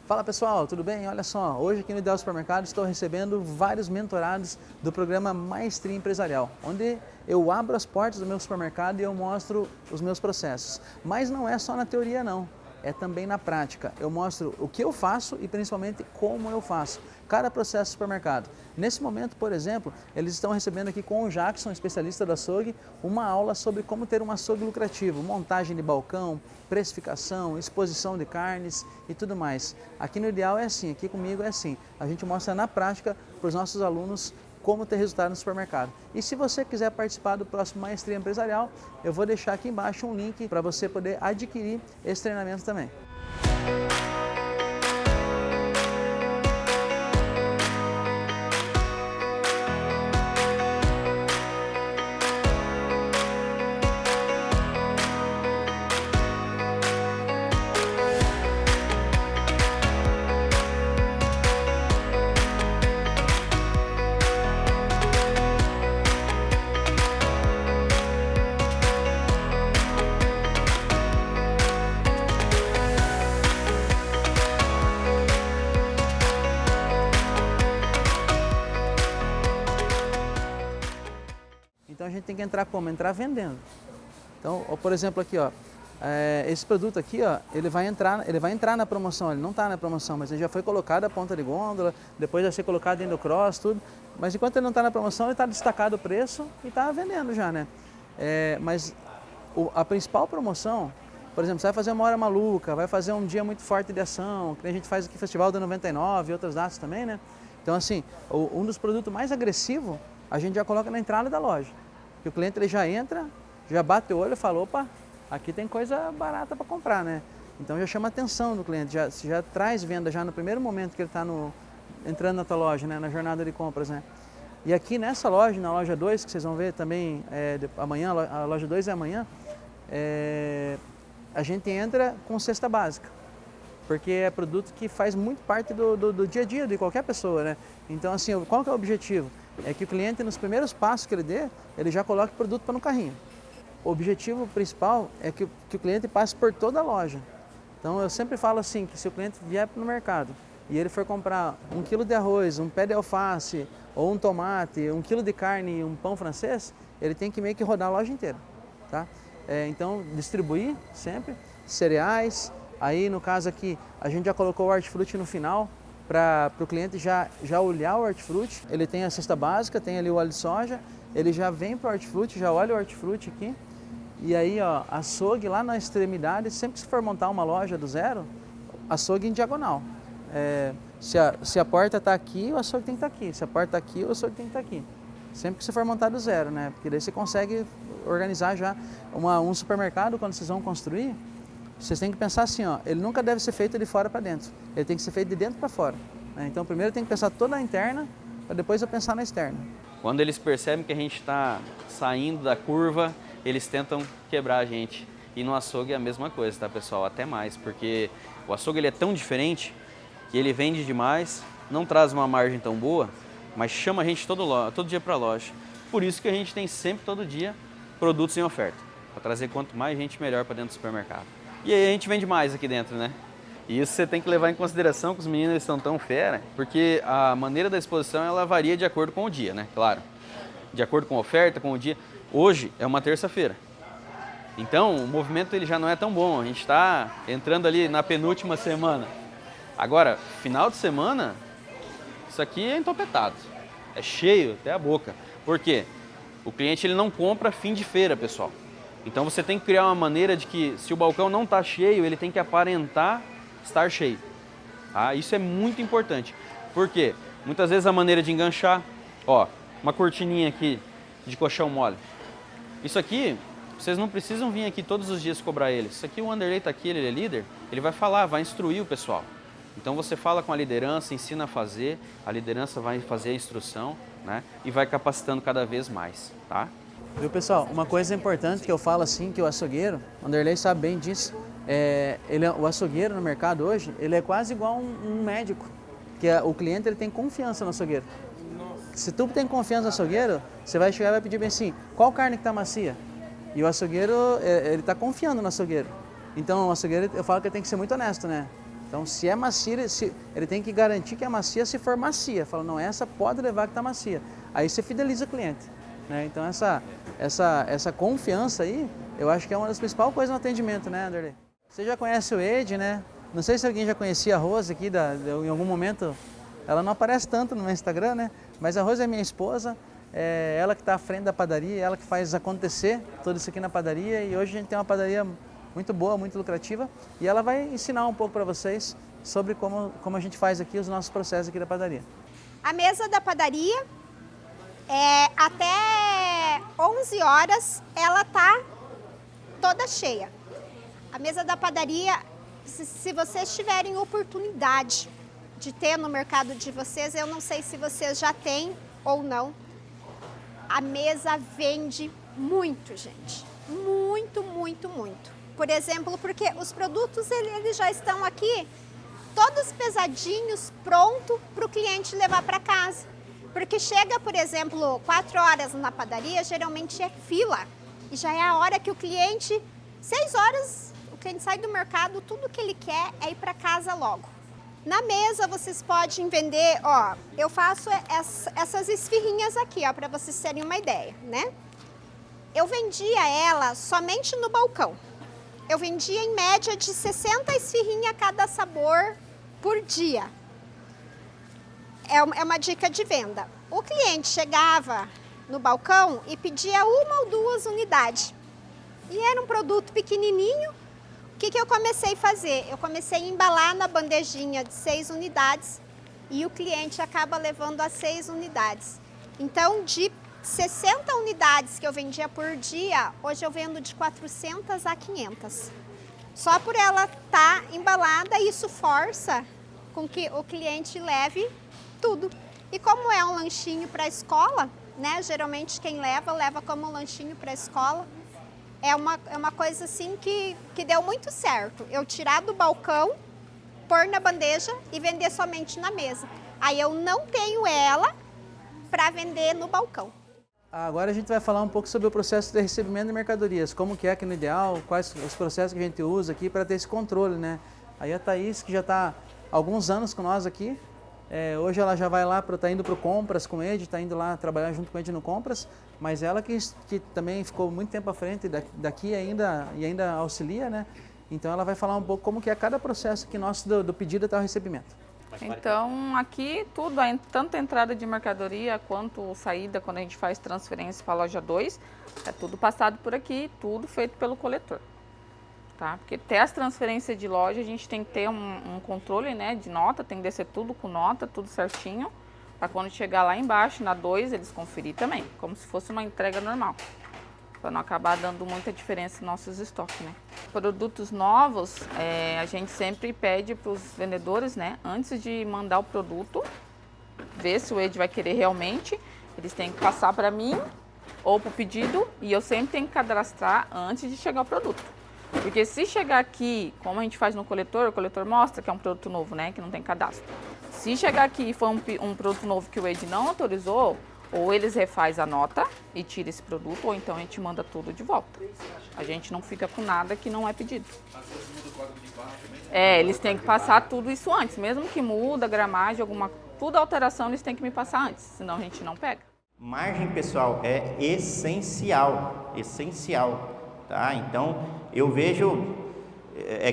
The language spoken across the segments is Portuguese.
Fala pessoal, tudo bem? Olha só, hoje aqui no Ideal Supermercado estou recebendo vários mentorados do programa Maestria Empresarial, onde eu abro as portas do meu supermercado e eu mostro os meus processos. Mas não é só na teoria não, é também na prática. Eu mostro o que eu faço e principalmente como eu faço cada processo do supermercado. Nesse momento, por exemplo, eles estão recebendo aqui com o Jackson, especialista do açougue, uma aula sobre como ter um açougue lucrativo, montagem de balcão, precificação, exposição de carnes e tudo mais. Aqui no Ideal é assim, aqui comigo é assim. A gente mostra na prática para os nossos alunos como ter resultado no supermercado. E se você quiser participar do próximo Maestria Empresarial, eu vou deixar aqui embaixo um link para você poder adquirir esse treinamento também. Então a gente tem que entrar como? Entrar vendendo. Então, por exemplo aqui, ó, esse produto aqui, ó, ele vai entrar na promoção, ele não está na promoção, mas ele já foi colocado a ponta de gôndola, depois vai ser colocado dentro do cross, tudo. Mas enquanto ele não está na promoção, ele está destacado o preço e está vendendo já, né? Mas a principal promoção, por exemplo, você vai fazer uma hora maluca, vai fazer um dia muito forte de ação, que a gente faz aqui Festival da 99 e outras datas também, né? Então assim, um dos produtos mais agressivos, a gente já coloca na entrada da loja. Que o cliente ele já entra, já bate o olho e fala, opa, aqui tem coisa barata para comprar, né? Então já chama a atenção do cliente, já traz venda já no primeiro momento que ele está entrando na tua loja, né? Na jornada de compras, né? E aqui nessa loja, na loja 2, que vocês vão ver também amanhã, a loja 2 é amanhã, a gente entra com cesta básica, porque é produto que faz muito parte do dia a dia de qualquer pessoa, né? Então assim, qual que é o objetivo? É que o cliente, nos primeiros passos que ele dê, ele já coloque o produto para no carrinho. O objetivo principal é que o cliente passe por toda a loja. Então eu sempre falo assim, que se o cliente vier no mercado e ele for comprar 1 quilo de arroz, um pé de alface, ou um tomate, 1 quilo de carne e um pão francês, ele tem que meio que rodar a loja inteira, tá? Então distribuir sempre, cereais, aí no caso aqui a gente já colocou o hortifruti no final, para o cliente já olhar o hortifruti. Ele tem a cesta básica, tem ali o óleo de soja, ele já vem para o hortifruti, já olha o hortifruti aqui, e aí ó, açougue lá na extremidade, sempre que você for montar uma loja do zero, açougue em diagonal. Se a porta está aqui, o açougue tem que estar aqui, se a porta está aqui, o açougue tem que estar aqui. Sempre que você for montar do zero, né? Porque daí você consegue organizar já um supermercado, quando vocês vão construir. Vocês têm que pensar assim, ó, ele nunca deve ser feito de fora para dentro, ele tem que ser feito de dentro para fora, né? Então primeiro tem que pensar toda a interna, para depois eu pensar na externa. Quando eles percebem que a gente está saindo da curva, eles tentam quebrar a gente. E no açougue é a mesma coisa, tá pessoal? Até mais, porque o açougue ele é tão diferente que ele vende demais, não traz uma margem tão boa, mas chama a gente todo dia para a loja. Por isso que a gente tem sempre, todo dia, produtos em oferta, para trazer quanto mais gente melhor para dentro do supermercado. E aí a gente vende mais aqui dentro, né? E isso você tem que levar em consideração que os meninos estão tão fera, porque a maneira da exposição ela varia de acordo com o dia, né? Claro, de acordo com a oferta, com o dia. Hoje é uma terça-feira, então o movimento ele já não é tão bom, a gente está entrando ali na penúltima semana. Agora, final de semana, isso aqui é entopetado, é cheio até a boca. Por quê? O cliente ele não compra fim de feira, pessoal. Então você tem que criar uma maneira de que se o balcão não está cheio, ele tem que aparentar estar cheio. Tá? Isso é muito importante. Por quê? Muitas vezes a maneira de enganchar, ó, uma cortininha aqui de colchão mole. Isso aqui, vocês não precisam vir aqui todos os dias cobrar ele. Isso aqui o Wanderlei está aqui, ele é líder, ele vai falar, vai instruir o pessoal. Então você fala com a liderança, ensina a fazer, a liderança vai fazer a instrução, né? E vai capacitando cada vez mais, tá? Viu pessoal, uma coisa importante que eu falo assim, que o açougueiro, o Wanderlei sabe bem disso, o açougueiro no mercado hoje, ele é quase igual um médico, que o cliente ele tem confiança no açougueiro. Se tu tem confiança no açougueiro, você vai chegar e vai pedir bem assim, qual carne que tá macia? E o açougueiro, ele tá confiando no açougueiro. Então o açougueiro, eu falo que ele tem que ser muito honesto, né? Então, se é macia, ele tem que garantir que é macia se for macia. Fala, não, essa pode levar que está macia. Aí você fideliza o cliente, né? Então, essa confiança aí, eu acho que é uma das principais coisas no atendimento, né, Anderley? Você já conhece o Ed, né? Não sei se alguém já conhecia a Rose aqui, em algum momento, ela não aparece tanto no meu Instagram, né? Mas a Rose é minha esposa, é ela que está à frente da padaria, ela que faz acontecer tudo isso aqui na padaria, e hoje a gente tem uma padaria muito boa, muito lucrativa, e ela vai ensinar um pouco para vocês sobre como a gente faz aqui os nossos processos aqui da padaria. A mesa da padaria, até 11 horas, ela tá toda cheia. A mesa da padaria, se vocês tiverem oportunidade de ter no mercado de vocês, eu não sei se vocês já têm ou não, a mesa vende muito, gente. Muito, muito, muito. Por exemplo, porque os produtos eles já estão aqui, todos pesadinhos, pronto para o cliente levar para casa. Porque chega, por exemplo, 4 horas na padaria, geralmente é fila. E já é a hora que o cliente, 6 horas, o cliente sai do mercado, tudo que ele quer é ir para casa logo. Na mesa vocês podem vender, ó, eu faço essas esfirrinhas aqui, ó, para vocês terem uma ideia, né? Eu vendia ela somente no balcão. Eu vendia em média de 60 esfirrinhas cada sabor por dia. É uma dica de venda. O cliente chegava no balcão e pedia 1 ou 2 unidades. E era um produto pequenininho. O que eu comecei a fazer? Eu comecei a embalar na bandejinha de 6 unidades e o cliente acaba levando as 6 unidades. Então, de 60 unidades que eu vendia por dia, hoje eu vendo de 400 a 500. Só por ela estar embalada, isso força com que o cliente leve tudo. E como é um lanchinho para a escola, né? Geralmente quem leva como um lanchinho para a escola. É uma coisa assim que deu muito certo. Eu tirar do balcão, pôr na bandeja e vender somente na mesa. Aí eu não tenho ela para vender no balcão. Agora a gente vai falar um pouco sobre o processo de recebimento de mercadorias, como que é aqui no Ideal, quais os processos que a gente usa aqui para ter esse controle, né? Aí a Thaís, que já está há alguns anos com nós aqui, hoje ela já vai lá, está indo para o Compras com ele, está indo lá trabalhar junto com ele no Compras, mas ela que também ficou muito tempo à frente daqui ainda e ainda auxilia, né? Então ela vai falar um pouco como que é cada processo que nosso do pedido até o recebimento. Então aqui tudo, tanto a entrada de mercadoria quanto saída, quando a gente faz transferência para a loja 2, é tudo passado por aqui, tudo feito pelo coletor. Tá? Porque até as transferências de loja a gente tem que ter um controle, né, de nota, tem que descer tudo com nota, tudo certinho, para quando chegar lá embaixo, na 2, eles conferir também, como se fosse uma entrega normal, para não acabar dando muita diferença nos nossos estoques, né. Produtos novos, a gente sempre pede para os vendedores, né, antes de mandar o produto, ver se o Ed vai querer realmente, eles têm que passar para mim ou para o pedido, e eu sempre tenho que cadastrar antes de chegar o produto. Porque se chegar aqui, como a gente faz no coletor, o coletor mostra que é um produto novo, né, que não tem cadastro. Se chegar aqui e for um produto novo que o Ed não autorizou, ou eles refaz a nota e tira esse produto, ou então a gente manda tudo de volta. A gente não fica com nada que não é pedido. Eles têm que passar tudo isso antes, mesmo que muda, gramagem, tudo alteração eles têm que me passar antes, senão a gente não pega. Margem, pessoal, é essencial, tá? Então, eu vejo,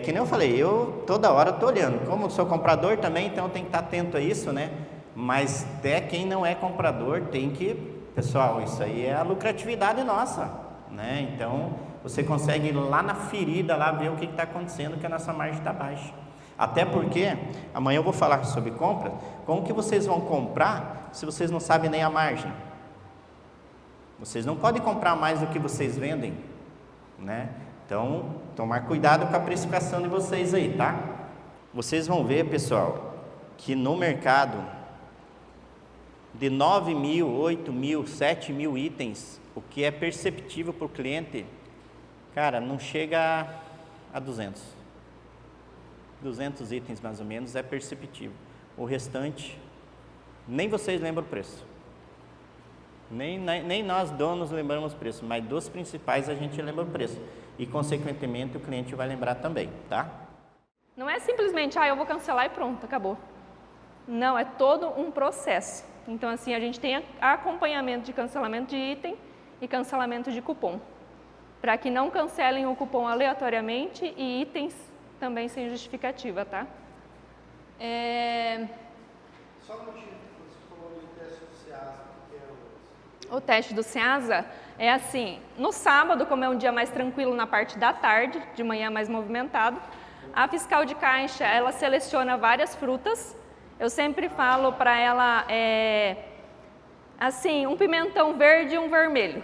que nem eu falei, eu toda hora estou olhando, como sou comprador também, então tem que estar atento a isso, né? Mas até quem não é comprador tem que, pessoal, isso aí é a lucratividade nossa, né? Então, você consegue ir lá na ferida, lá ver o que está acontecendo, que a nossa margem está baixa. Até porque, amanhã eu vou falar sobre compra, como que vocês vão comprar se vocês não sabem nem a margem? Vocês não podem comprar mais do que vocês vendem, né? Então, tomar cuidado com a precificação de vocês aí, tá? Vocês vão ver, pessoal, que no mercado, de 9 mil, 8 mil, 7 mil itens, o que é perceptível para o cliente, cara, não chega a 200. 200 itens mais ou menos é perceptível. O restante, nem vocês lembram o preço. Nem nós donos lembramos o preço, mas dos principais a gente lembra o preço. E consequentemente o cliente vai lembrar também, tá? Não é simplesmente, eu vou cancelar e pronto, acabou. Não, é todo um processo. Então, assim, a gente tem acompanhamento de cancelamento de item e cancelamento de cupom, para que não cancelem o cupom aleatoriamente e itens também sem justificativa, tá? Só um motivo, você falou do teste do SEASA, que é O teste do SEASA é assim, no sábado, como é um dia mais tranquilo na parte da tarde, de manhã mais movimentado, a fiscal de caixa, ela seleciona várias frutas. Eu sempre falo para ela, assim, um pimentão verde e um vermelho.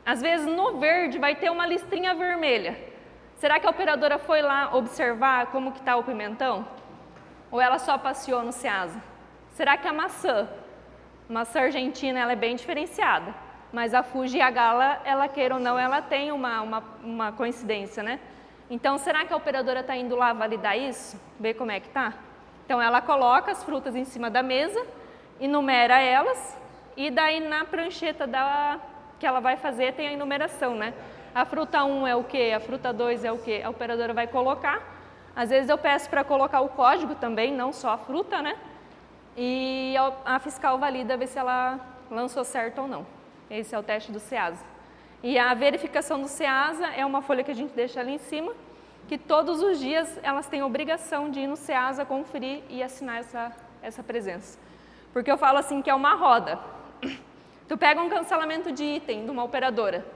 Às vezes no verde vai ter uma listrinha vermelha. Será que a operadora foi lá observar como que está o pimentão? Ou ela só passeou no SEASA? Será que a maçã argentina, ela é bem diferenciada, mas a Fuji e a Gala, ela queira ou não, ela tem uma coincidência, né? Então, será que a operadora está indo lá validar isso? Ver como é que tá? Então, ela coloca as frutas em cima da mesa, enumera elas, e daí na prancheta que ela vai fazer tem a enumeração, né? A fruta 1 é o quê? A fruta 2 é o quê? A operadora vai colocar. Às vezes eu peço para colocar o código também, não só a fruta, né? E a fiscal valida, ver se ela lançou certo ou não. Esse é o teste do SEASA. E a verificação do SEASA é uma folha que a gente deixa ali em cima, que todos os dias elas têm obrigação de ir no SEASA, conferir e assinar essa presença. Porque eu falo assim que é uma roda. Tu pega um cancelamento de item de uma operadora,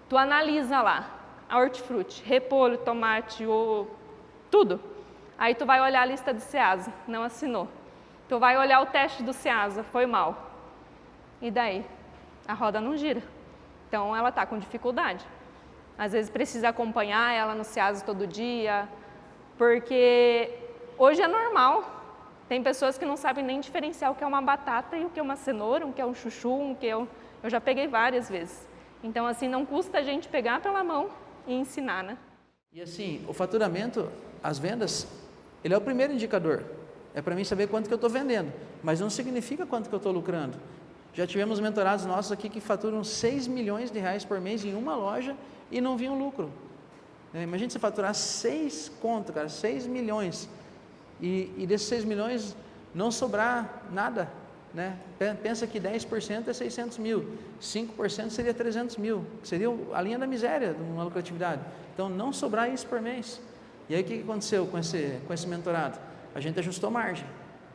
tu analisa lá a hortifruti, repolho, tomate, tudo. Aí tu vai olhar a lista do SEASA, não assinou. Tu vai olhar o teste do SEASA, foi mal. E daí? A roda não gira. Então, ela está com dificuldade. Às vezes precisa acompanhar ela no SEASA todo dia, porque hoje é normal. Tem pessoas que não sabem nem diferenciar o que é uma batata e o que é uma cenoura, o que é um chuchu, o que é eu já peguei várias vezes. Então, assim, não custa a gente pegar pela mão e ensinar, né? E assim, o faturamento, as vendas, ele é o primeiro indicador. É para mim saber quanto que eu estou vendendo, mas não significa quanto que eu estou lucrando. Já tivemos mentorados nossos aqui que faturam 6 milhões de reais por mês em uma loja e não viam lucro. Imagina você faturar 6 conto, cara, 6 milhões. E desses 6 milhões não sobrar nada, né? Pensa que 10% é 600 mil, 5% seria 300 mil, que seria a linha da miséria de uma lucratividade. Então, não sobrar isso por mês. E aí, o que aconteceu com esse mentorado? A gente ajustou a margem.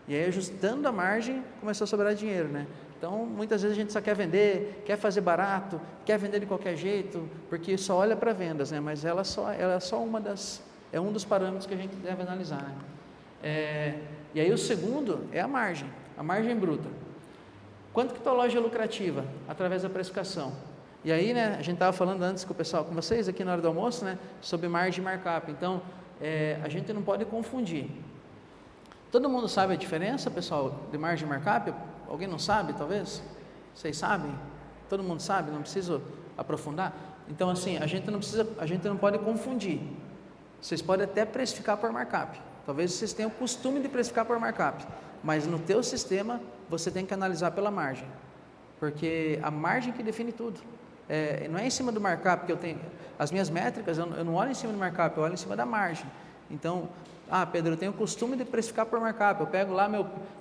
E aí, ajustando a margem, começou a sobrar dinheiro, né? Então, muitas vezes a gente só quer vender, quer fazer barato, quer vender de qualquer jeito, porque só olha para vendas, né? Mas ela é só um dos parâmetros que a gente deve analisar, né? E aí o segundo é a margem bruta. Quanto que tua loja é lucrativa? Através da precificação. E aí, né, a gente estava falando antes com o pessoal, com vocês aqui na hora do almoço, né, sobre margem e markup. Então, a gente não pode confundir. Todo mundo sabe a diferença, pessoal, de margem e markup? Alguém não sabe, talvez? Vocês sabem? Todo mundo sabe? Não preciso aprofundar? Então, assim, a gente não pode confundir. Vocês podem até precificar por markup. Talvez vocês tenham o costume de precificar por markup, mas no teu sistema você tem que analisar pela margem, porque a margem que define tudo. Não é em cima do markup que eu tenho. As minhas métricas, eu não olho em cima do markup, eu olho em cima da margem. Então, Pedro, eu tenho o costume de precificar por markup. Eu pego lá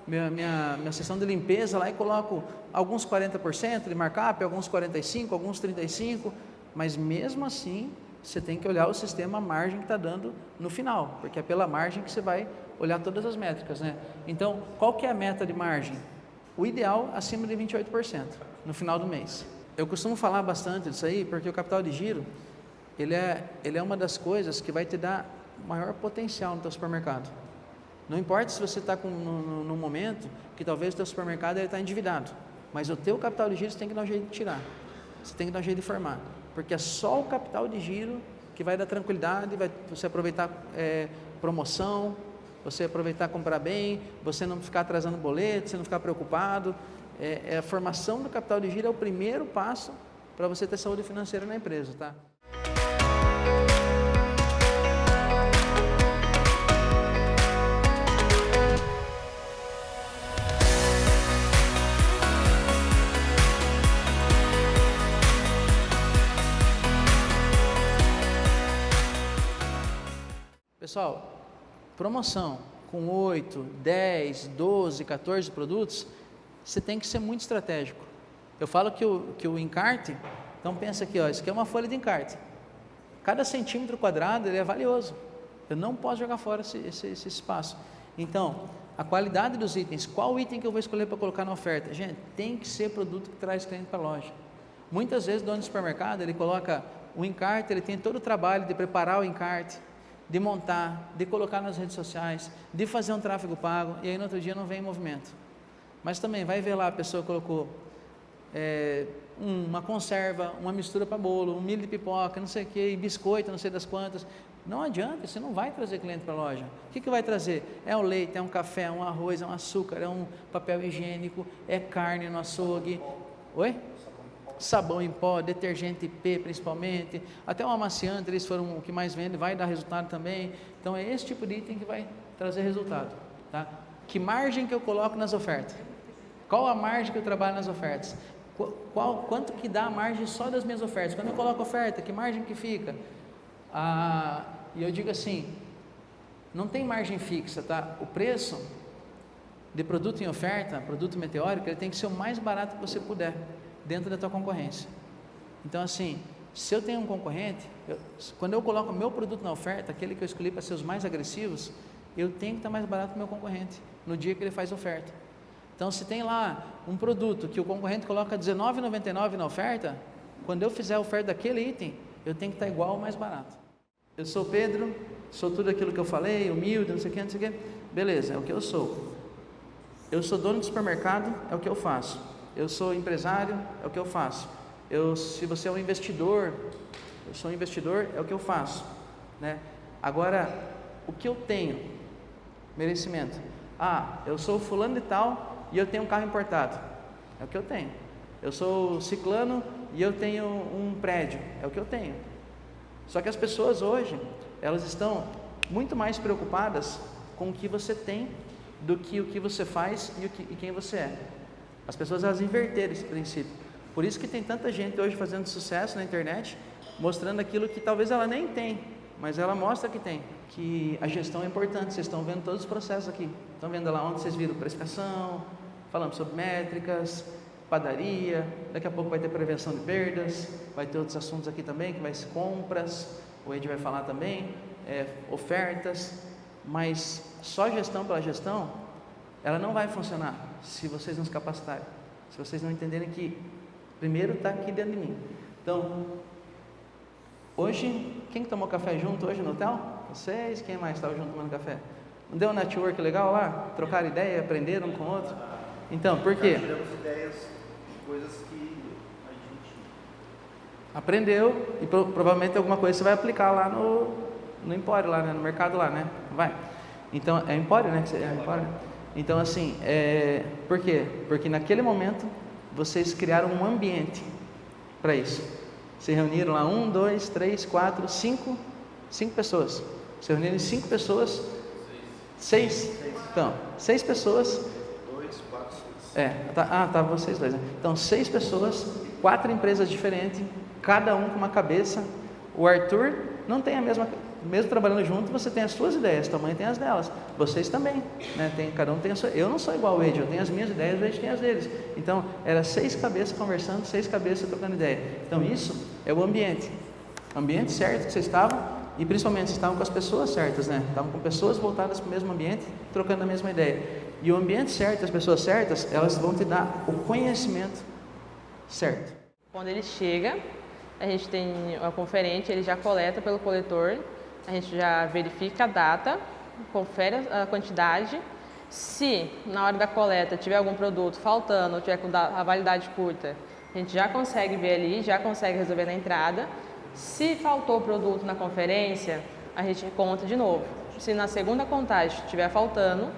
minha seção de limpeza lá e coloco alguns 40% de markup, alguns 45%, alguns 35%, mas mesmo assim, você tem que olhar o sistema, a margem que está dando no final, porque é pela margem que você vai olhar todas as métricas, né? Então, qual que é a meta de margem? O ideal, acima de 28% no final do mês. Eu costumo falar bastante disso aí, porque o capital de giro, ele é uma das coisas que vai te dar maior potencial no teu supermercado. Não importa se você está num momento que talvez o teu supermercado está endividado, mas o teu capital de giro você tem que dar um jeito de tirar, você tem que dar um jeito de formar, porque é só o capital de giro que vai dar tranquilidade, vai você aproveitar promoção, você aproveitar comprar bem, você não ficar atrasando boleto, você não ficar preocupado. A formação do capital de giro é o primeiro passo para você ter saúde financeira na empresa, tá? Pessoal, promoção com 8, 10, 12, 14 produtos, você tem que ser muito estratégico. Eu falo que o encarte, então pensa aqui, ó, isso aqui é uma folha de encarte. Cada centímetro quadrado ele é valioso. Eu não posso jogar fora esse espaço. Então, a qualidade dos itens, qual item que eu vou escolher para colocar na oferta? Gente, tem que ser produto que traz cliente para a loja. Muitas vezes, o dono do supermercado, ele coloca o encarte, ele tem todo o trabalho de preparar o encarte, de montar, de colocar nas redes sociais, de fazer um tráfego pago, e aí no outro dia não vem em movimento. Mas também vai ver lá, a pessoa colocou uma conserva, uma mistura para bolo, um milho de pipoca, não sei o que, biscoito, não sei das quantas. Não adianta, você não vai trazer cliente para a loja. O que vai trazer? É um leite, é um café, é um arroz, é um açúcar, é um papel higiênico, é carne no açougue. Oi? Sabão em pó, detergente P principalmente, até um amaciante, eles foram o que mais vende, vai dar resultado também. Então é esse tipo de item que vai trazer resultado. Tá? Que margem que eu coloco nas ofertas? Qual a margem que eu trabalho nas ofertas? Quanto que dá a margem só das minhas ofertas? Quando eu coloco oferta, que margem que fica? E eu digo assim, não tem margem fixa, tá? O preço de produto em oferta, produto meteórico, ele tem que ser o mais barato que você puder, dentro da tua concorrência. Então assim, se eu tenho um concorrente, quando eu coloco o meu produto na oferta, aquele que eu escolhi para ser os mais agressivos, eu tenho que estar mais barato que o meu concorrente, no dia que ele faz oferta. Então se tem lá um produto que o concorrente coloca R$19,99 na oferta, quando eu fizer a oferta daquele item, eu tenho que estar igual ou mais barato. Eu sou Pedro, sou tudo aquilo que eu falei, humilde, não sei o que, não sei o que. Beleza, é o que eu sou. Eu sou dono de supermercado, é o que eu faço. Eu sou empresário, é o que eu faço. Se você é um investidor, eu sou um investidor, é o que eu faço. Né? Agora, o que eu tenho? Merecimento. Eu sou fulano de tal e eu tenho um carro importado. É o que eu tenho. Eu sou ciclano e eu tenho um prédio. É o que eu tenho. Só que as pessoas hoje, elas estão muito mais preocupadas com o que você tem do que o que você faz e quem você é. As pessoas, elas inverteram esse princípio. Por isso que tem tanta gente hoje fazendo sucesso na internet, mostrando aquilo que talvez ela nem tem, mas ela mostra que tem. Que a gestão é importante. Vocês estão vendo todos os processos aqui. Estão vendo lá onde vocês viram precificação, falamos sobre métricas, padaria, daqui a pouco vai ter prevenção de perdas, vai ter outros assuntos aqui também, que vai ser compras, o Ed vai falar também, ofertas, mas só gestão pela gestão, ela não vai funcionar se vocês não se capacitarem, se vocês não entenderem que primeiro está aqui dentro de mim. Então, hoje, quem que tomou café junto hoje no hotel? Vocês, quem mais estava junto tomando café? Não deu um network legal lá? Trocaram ideia, aprenderam um com o outro? Então, por quê? Tiramos ideias, coisas que a gente aprendeu e provavelmente alguma coisa você vai aplicar lá no Empório, lá, né? No mercado lá, né? Vai. Então, é Empório, né? É Empório. Então, assim, por quê? Porque naquele momento vocês criaram um ambiente para isso. Se reuniram lá 1, 2, 3, 4, 5 pessoas. Se reuniram em 5 pessoas. 6. Então, 6 pessoas. 2, 4, 6. Tá vocês dois, né? Então, 6 pessoas, 4 empresas diferentes, cada um com uma cabeça. O Arthur não tem a mesma, mesmo trabalhando junto, você tem as suas ideias, tua mãe tem as delas, vocês também, né? Cada um tem a sua. Eu não sou igual ao Ed, eu tenho as minhas ideias, o Ed tem as deles. Então, era 6 cabeças conversando, 6 cabeças trocando ideia. Então, isso é o ambiente certo que vocês estavam. E principalmente, vocês estavam com as pessoas certas, né? Estavam com pessoas voltadas para o mesmo ambiente, trocando a mesma ideia. E o ambiente certo, as pessoas certas, elas vão te dar o conhecimento certo. Quando ele chega, a gente tem a conferente, ele já coleta pelo coletor, a gente já verifica a data, confere a quantidade. Se na hora da coleta tiver algum produto faltando ou tiver com a validade curta, a gente já consegue ver ali, já consegue resolver na entrada. Se faltou produto na conferência, a gente conta de novo. Se na segunda contagem estiver faltando,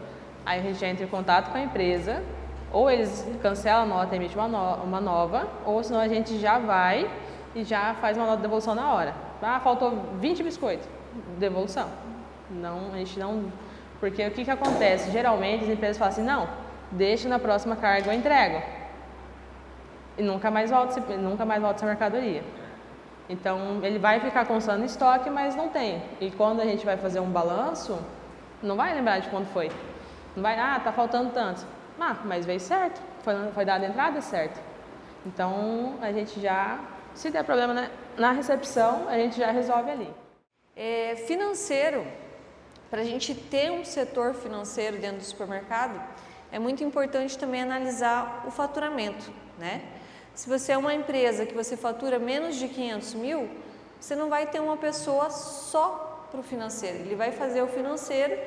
aí a gente entra em contato com a empresa, ou eles cancelam a nota e emitem uma nova, ou senão a gente já vai e já faz uma nota de devolução na hora. Faltou 20 biscoitos, devolução. Não, a gente não... Porque o que acontece? Geralmente as empresas falam assim, não, deixa na próxima carga eu entrego. E nunca mais volta essa mercadoria. Então, ele vai ficar constando estoque, mas não tem. E quando a gente vai fazer um balanço, Não vai lembrar de quando foi. Não vai, tá faltando tanto. Mas veio certo, foi dada a entrada certo. Então, a gente já, se der problema na recepção, a gente já resolve ali. Financeiro, para a gente ter um setor financeiro dentro do supermercado, é muito importante também analisar o faturamento, né? Se você é uma empresa que você fatura menos de 500 mil, você não vai ter uma pessoa só para o financeiro. Ele vai fazer o financeiro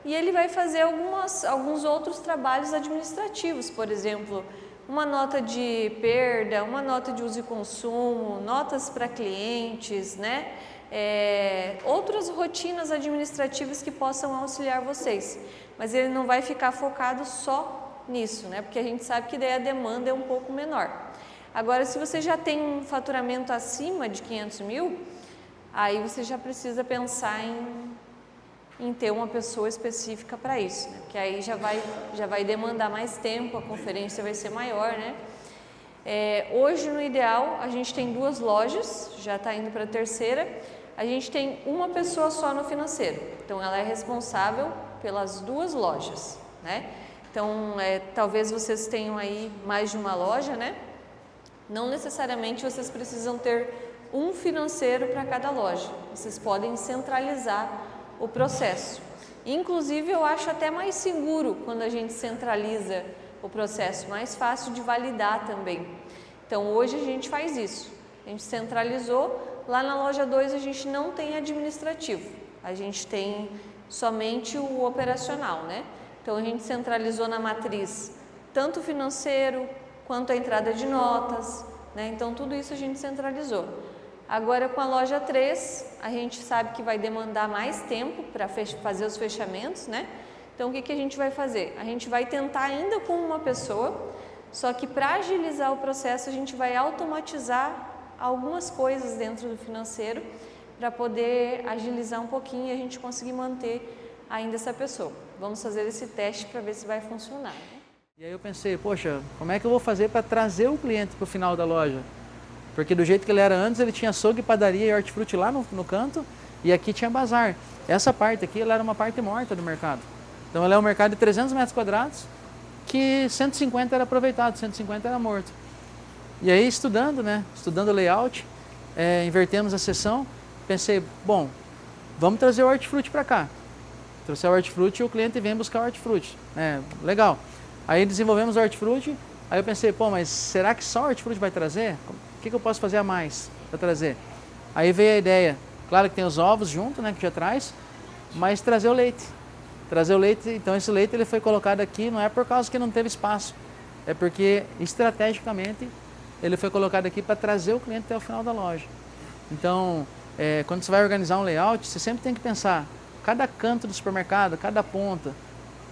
e ele vai fazer alguns outros trabalhos administrativos, por exemplo, uma nota de perda, uma nota de uso e consumo, notas para clientes, né? Outras rotinas administrativas que possam auxiliar vocês. Mas ele não vai ficar focado só nisso, né? Porque a gente sabe que daí a demanda é um pouco menor. Agora, se você já tem um faturamento acima de 500 mil, aí você já precisa pensar em ter uma pessoa específica para isso, né? Porque aí já vai demandar mais tempo, a conferência vai ser maior, né? Hoje, no ideal, a gente tem 2 lojas, já está indo para a 3ª, a gente tem uma pessoa só no financeiro, então ela é responsável pelas 2 lojas, né? Então, talvez vocês tenham aí mais de uma loja, né? Não necessariamente vocês precisam ter um financeiro para cada loja, vocês podem centralizar o processo. Inclusive, eu acho até mais seguro quando a gente centraliza o processo, mais fácil de validar também. Então, hoje a gente faz isso, a gente centralizou, lá na loja 2 a gente não tem administrativo, a gente tem somente o operacional, né? Então, a gente centralizou na matriz tanto o financeiro quanto a entrada de notas, né? Então, tudo isso a gente centralizou. Agora, com a loja 3, a gente sabe que vai demandar mais tempo para fazer os fechamentos, né? Então, o que a gente vai fazer? A gente vai tentar ainda com uma pessoa, só que para agilizar o processo, a gente vai automatizar algumas coisas dentro do financeiro para poder agilizar um pouquinho e a gente conseguir manter ainda essa pessoa. Vamos fazer esse teste para ver se vai funcionar, né? E aí eu pensei, poxa, como é que eu vou fazer para trazer o cliente para o final da loja? Porque do jeito que ele era antes, ele tinha açougue, padaria e hortifruti lá no canto e aqui tinha bazar. Essa parte aqui, ela era uma parte morta do mercado. Então ela é um mercado de 300 metros quadrados que 150 era aproveitado, 150 era morto. E aí estudando, né, estudando o layout, invertemos a sessão, pensei, bom, vamos trazer o hortifruti para cá. Trouxer o hortifruti e o cliente vem buscar o hortifruti. Legal. Aí desenvolvemos o hortifruti, aí eu pensei, mas será que só o hortifruti vai trazer? O que eu posso fazer a mais para trazer? Aí veio a ideia, claro que tem os ovos junto, né, que já traz, mas trazer o leite. Trazer o leite, então esse leite ele foi colocado aqui, não é por causa que não teve espaço, é porque estrategicamente ele foi colocado aqui para trazer o cliente até o final da loja. Então, quando você vai organizar um layout, você sempre tem que pensar, cada canto do supermercado, cada ponta,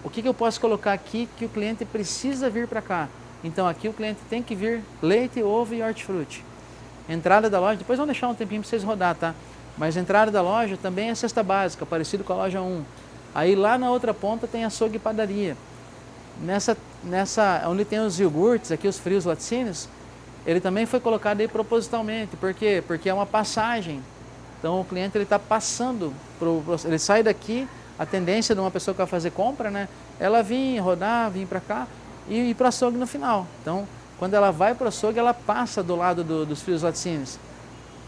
o que eu posso colocar aqui que o cliente precisa vir para cá? Então aqui o cliente tem que vir leite, ovo e hortifruti. Entrada da loja, depois vamos deixar um tempinho para vocês rodar, tá? Mas a entrada da loja também é cesta básica, parecido com a loja 1. Aí lá na outra ponta tem açougue e padaria. Nessa onde tem os iogurtes, aqui os frios laticínios, ele também foi colocado aí propositalmente. Por quê? Porque é uma passagem. Então o cliente ele está passando, ele sai daqui, a tendência de uma pessoa que vai fazer compra, né? Ela vir, rodar, vir para cá e ir para o açougue no final. Então, quando ela vai para o açougue, ela passa do lado dos frios laticínios.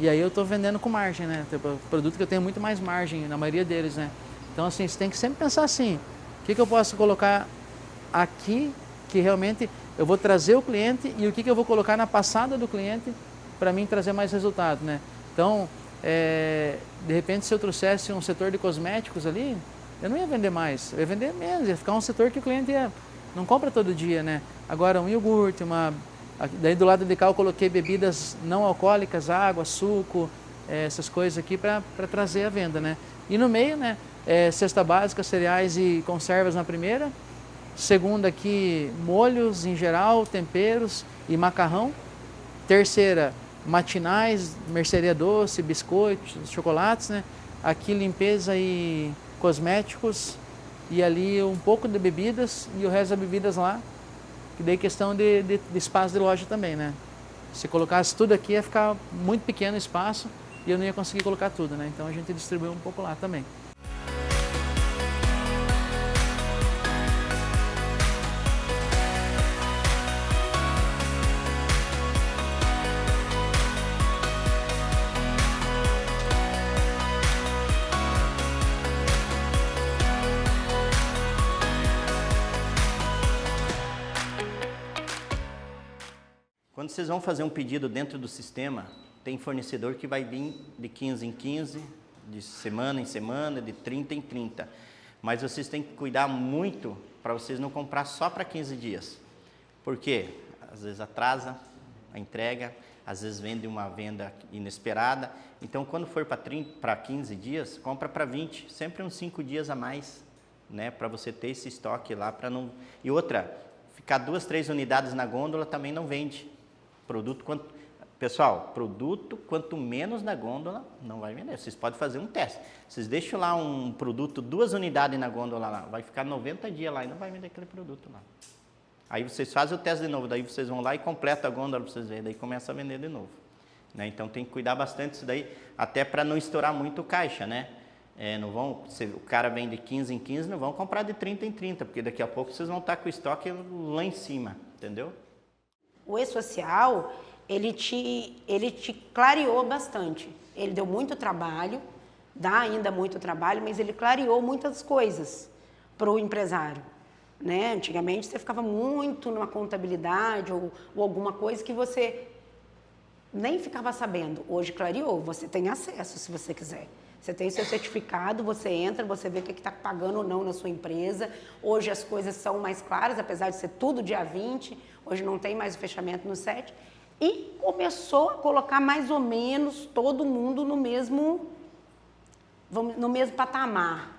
E aí eu estou vendendo com margem, né? Tem produto que eu tenho muito mais margem, na maioria deles, né? Então, assim, você tem que sempre pensar assim, o que eu posso colocar aqui que realmente eu vou trazer o cliente e o que eu vou colocar na passada do cliente para mim trazer mais resultado, né? Então, de repente, se eu trouxesse um setor de cosméticos ali, eu não ia vender mais, eu ia vender menos, ia ficar um setor que o cliente não compra todo dia, né? Agora, um iogurte, daí do lado de cá eu coloquei bebidas não alcoólicas, água, suco, essas coisas aqui para trazer a venda, né? E no meio, né, cesta básica, cereais e conservas na primeira, segunda aqui, molhos em geral, temperos e macarrão, terceira, matinais, mercearia doce, biscoitos, chocolates, né? Aqui limpeza e cosméticos e ali um pouco de bebidas e o resto das bebidas lá, que daí questão de espaço de loja também, né? Se colocasse tudo aqui ia ficar muito pequeno o espaço e eu não ia conseguir colocar tudo, né? Então a gente distribuiu um pouco lá também. Quando vocês vão fazer um pedido dentro do sistema, tem fornecedor que vai vir de 15 em 15, de semana em semana, de 30 em 30. Mas vocês têm que cuidar muito para vocês não comprar só para 15 dias. Por quê? Às vezes atrasa a entrega, às vezes vende uma venda inesperada. Então, quando for para 15 dias, compra para 20, sempre uns 5 dias a mais, né? Para você ter esse estoque lá, para não... E outra, ficar 2, 3 unidades na gôndola também não vende. Pessoal, produto quanto menos na gôndola, não vai vender. Vocês podem fazer um teste. Vocês deixam lá um produto, 2 unidades na gôndola lá, vai ficar 90 dias lá e não vai vender aquele produto lá. Aí vocês fazem o teste de novo, daí vocês vão lá e completam a gôndola para vocês verem, daí começa a vender de novo. Né? Então tem que cuidar bastante disso daí, até para não estourar muito o caixa, né? Não vão, se o cara vende 15 em 15, não vão comprar de 30 em 30, porque daqui a pouco vocês vão estar com o estoque lá em cima, entendeu? O E-Social, ele te clareou bastante. Ele deu muito trabalho, dá ainda muito trabalho, mas ele clareou muitas coisas para o empresário. Né? Antigamente você ficava muito numa contabilidade ou alguma coisa que você nem ficava sabendo. Hoje clareou, você tem acesso se você quiser. Você tem seu certificado, você entra, você vê o que está pagando ou não na sua empresa. Hoje as coisas são mais claras, apesar de ser tudo dia 20, hoje não tem mais o fechamento no 7. E começou a colocar mais ou menos todo mundo no mesmo patamar.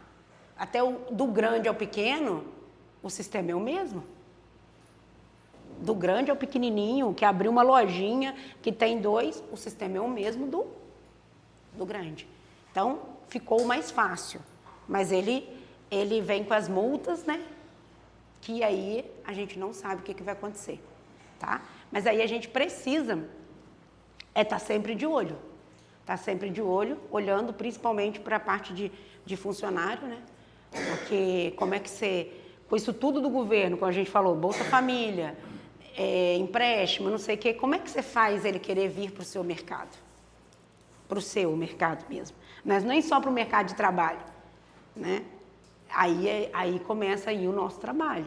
Até do grande ao pequeno, o sistema é o mesmo. Do grande ao pequenininho, que abriu uma lojinha, que tem 2, o sistema é o mesmo do grande. Então, ficou mais fácil. Mas ele vem com as multas, né? Que aí a gente não sabe o que vai acontecer, tá? Mas aí a gente precisa estar sempre de olho. Estar sempre de olho, olhando principalmente para a parte de funcionário, né? Porque como é que você... Com isso tudo do governo, como a gente falou, Bolsa Família, empréstimo, não sei o quê, como é que você faz ele querer vir para o seu mercado? Para o seu mercado mesmo. Mas nem só para o mercado de trabalho, né? Aí começa aí o nosso trabalho,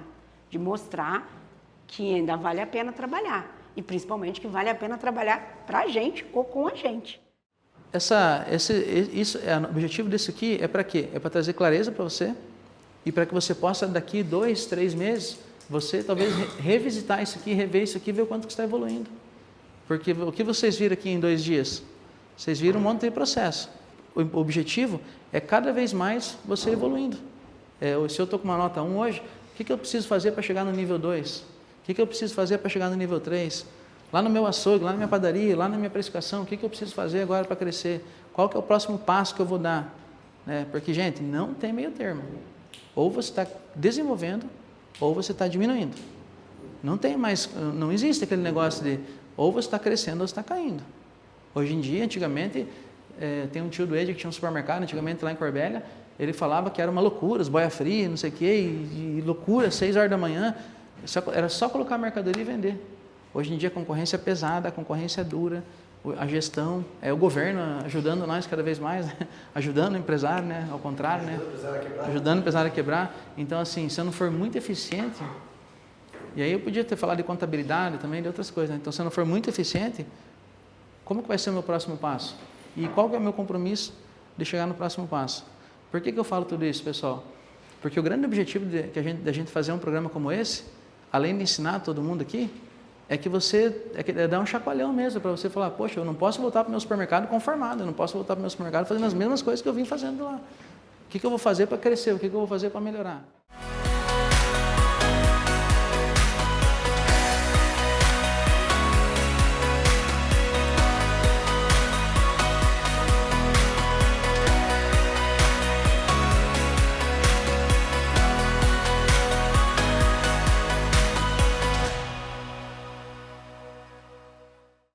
de mostrar que ainda vale a pena trabalhar. E principalmente que vale a pena trabalhar para a gente ou com a gente. O objetivo disso aqui é para quê? É para trazer clareza para você e para que você possa, daqui 2, 3 meses, você talvez revisitar isso aqui, rever isso aqui e ver o quanto que está evoluindo. Porque o que vocês viram aqui em 2 dias? Vocês viram um monte de processo. O objetivo é cada vez mais você evoluindo. Se eu estou com uma nota 1 hoje, o que eu preciso fazer para chegar no nível 2? O que eu preciso fazer para chegar no nível 3? Lá no meu açougue, lá na minha padaria, lá na minha precificação, o que eu preciso fazer agora para crescer? Qual que é o próximo passo que eu vou dar? Porque, gente, não tem meio termo. Ou você está desenvolvendo, ou você está diminuindo. Não existe aquele negócio de ou você está crescendo ou você está caindo. Hoje em dia, antigamente, tem um tio do Ed que tinha um supermercado, antigamente lá em Corbélia, ele falava que era uma loucura, os boia fria, não sei o quê, e loucura, 6 horas da manhã, era só colocar a mercadoria e vender. Hoje em dia a concorrência é pesada, a concorrência é dura, a gestão, o governo ajudando nós cada vez mais, né? Ajudando o empresário, né? Ao contrário, né? Ajudando o empresário a quebrar. Então, assim, se eu não for muito eficiente, e aí eu podia ter falado de contabilidade também, de outras coisas, né? Então, se eu não for muito eficiente, como que vai ser o meu próximo passo? E qual que é o meu compromisso de chegar no próximo passo? Por que eu falo tudo isso, pessoal? Porque o grande objetivo da gente fazer um programa como esse, além de ensinar todo mundo aqui, é dar um chacoalhão mesmo, para você falar, poxa, eu não posso voltar para o meu supermercado conformado, eu não posso voltar para o meu supermercado fazendo as mesmas coisas que eu vim fazendo lá. O que eu vou fazer para crescer? O que eu vou fazer para melhorar?